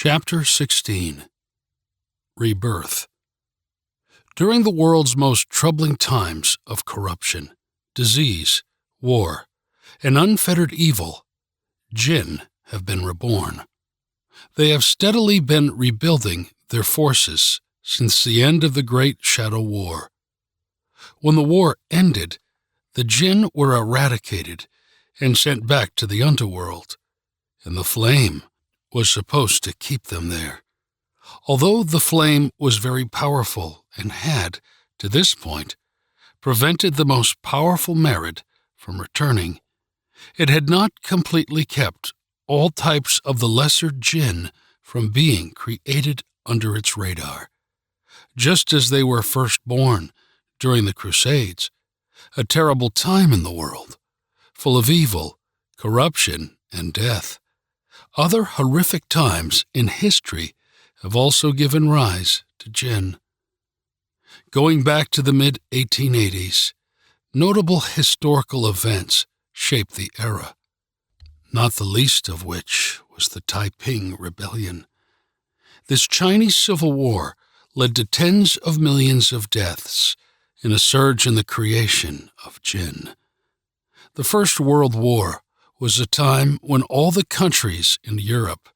Chapter 16 Rebirth. During the world's most troubling times of corruption, disease, war, and unfettered evil, Jinn have been reborn. They have steadily been rebuilding their forces since the end of the Great Shadow War. When the war ended, the Jinn were eradicated and sent back to the underworld, and the flame was supposed to keep them there. Although the flame was very powerful and had, to this point, prevented the most powerful merit from returning, it had not completely kept all types of the lesser Jinn from being created under its radar. Just as they were first born during the Crusades, a terrible time in the world, full of evil, corruption, and death, other horrific times in history have also given rise to Jinn. Going back to the mid-1880s, notable historical events shaped the era, not the least of which was the Taiping Rebellion. This Chinese Civil War led to tens of millions of deaths in a surge in the creation of Jinn. The First World War was a time when all the countries in Europe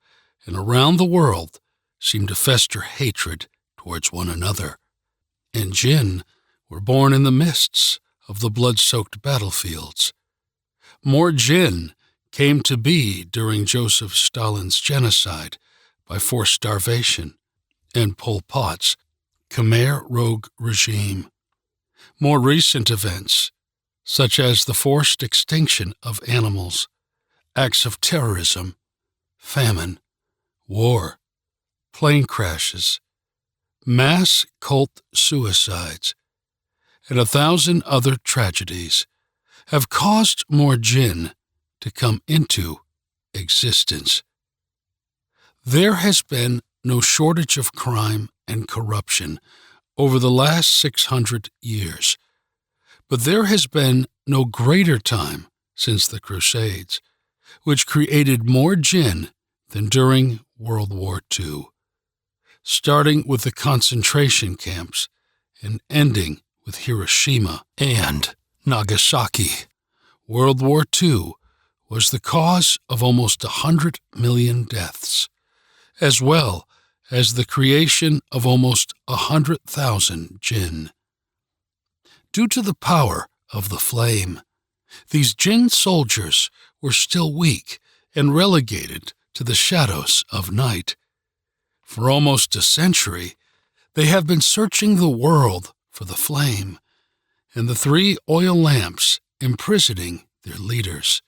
and around the world seemed to fester hatred towards one another, and Jinn were born in the mists of the blood-soaked battlefields. More Jinn came to be during Joseph Stalin's genocide by forced starvation and Pol Pot's Khmer Rouge regime. More recent events, such as the forced extinction of animals, acts of terrorism, famine, war, plane crashes, mass cult suicides, and 1,000 other tragedies have caused more Jinn to come into existence. There has been no shortage of crime and corruption over the last 600 years, but there has been no greater time since the Crusades, which created more Jinn than during World War II, starting with the concentration camps and ending with Hiroshima and Nagasaki. World War II was the cause of almost 100 million deaths, as well as the creation of almost 100,000 Jinn. Due to the power of the flame, these Jinn soldiers were still weak and relegated to the shadows of night. For almost a century, they have been searching the world for the flame and the 3 oil lamps imprisoning their leaders,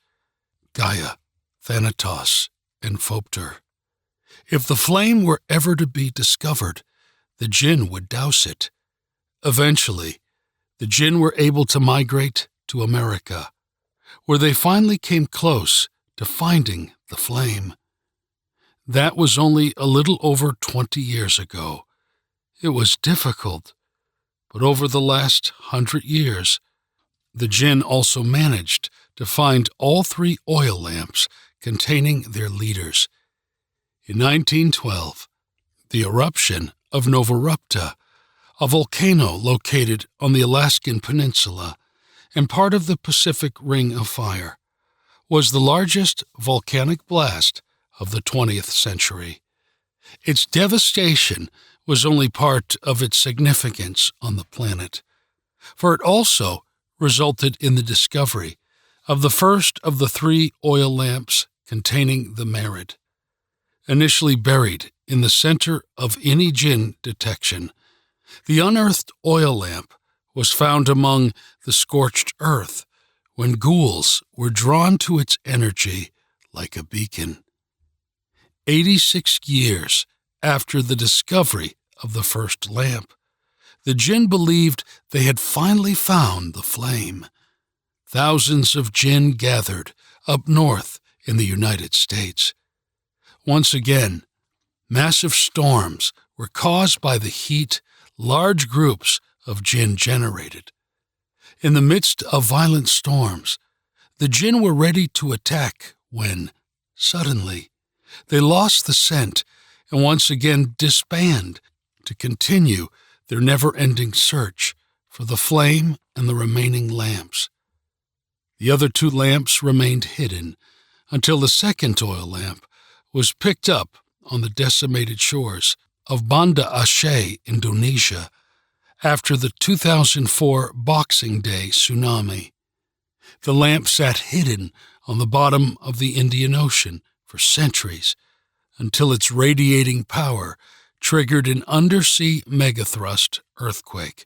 Gaia, Thanatos, and Phopter. If the flame were ever to be discovered, the Jinn would douse it. Eventually, the Jinn were able to migrate to America, where they finally came close to finding the flame. That was only a little over 20 years ago. It was difficult, but over the last 100 years, the Jinn also managed to find all 3 oil lamps containing their leaders. In 1912, the eruption of Novarupta, a volcano located on the Alaskan Peninsula and part of the Pacific Ring of Fire, was the largest volcanic blast of the 20th century. Its devastation was only part of its significance on the planet, for it also resulted in the discovery of the first of the 3 oil lamps containing the merit. Initially buried in the center of any Jinn detection, the unearthed oil lamp was found among the scorched earth when ghouls were drawn to its energy like a beacon. 86 years after the discovery of the first lamp, the Jinn believed they had finally found the flame. Thousands of Jinn gathered up north in the United States. Once again, massive storms were caused by the heat large groups of Jinn generated. In the midst of violent storms, the Jinn were ready to attack when, suddenly, they lost the scent and once again disband to continue their never-ending search for the flame and the remaining lamps. The other 2 lamps remained hidden until the second oil lamp was picked up on the decimated shores of Banda Aceh, Indonesia, after the 2004 Boxing Day tsunami. The lamp sat hidden on the bottom of the Indian Ocean for centuries until its radiating power triggered an undersea megathrust earthquake.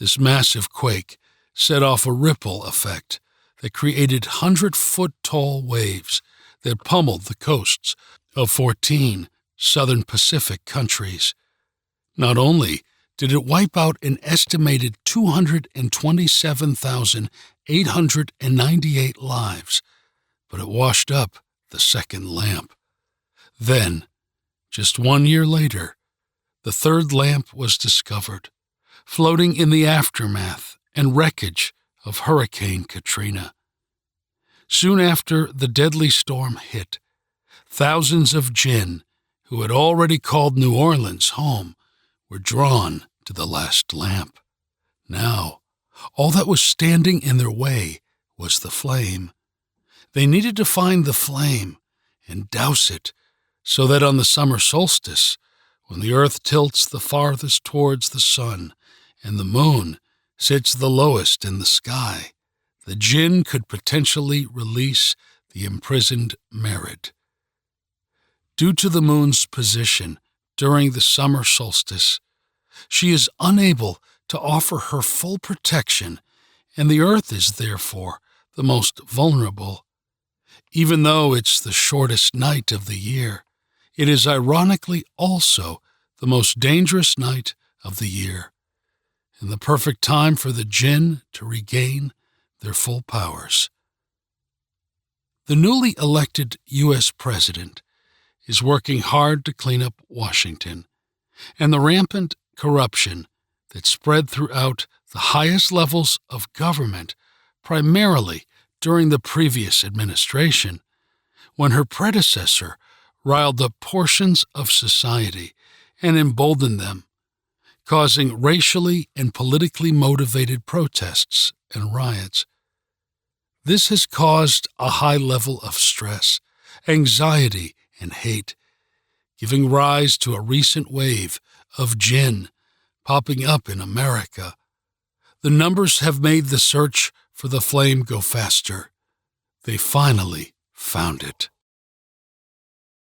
This massive quake set off a ripple effect that created 100-foot-tall waves that pummeled the coasts of 14 southern Pacific countries. Not only did it wipe out an estimated 227,898 lives, but it washed up the second lamp. Then, just 1 year later, the third lamp was discovered, floating in the aftermath and wreckage of Hurricane Katrina. Soon after the deadly storm hit, thousands of Jinn, who had already called New Orleans home, were drawn to the last lamp. Now, all that was standing in their way was the flame. They needed to find the flame and douse it so that on the summer solstice, when the earth tilts the farthest towards the sun and the moon sits the lowest in the sky, the Jinn could potentially release the imprisoned Merid. Due to the moon's position during the summer solstice, she is unable to offer her full protection, and the earth is therefore the most vulnerable. Even though it's the shortest night of the year, it is ironically also the most dangerous night of the year, and the perfect time for the Jinn to regain their full powers. The newly elected U.S. president is working hard to clean up Washington, and the rampant corruption that spread throughout the highest levels of government, primarily during the previous administration, when her predecessor riled up portions of society and emboldened them, causing racially and politically motivated protests and riots. This has caused a high level of stress, anxiety, and hate, giving rise to a recent wave of Jinn popping up in America. The numbers have made the search for the flame go faster. They finally found it.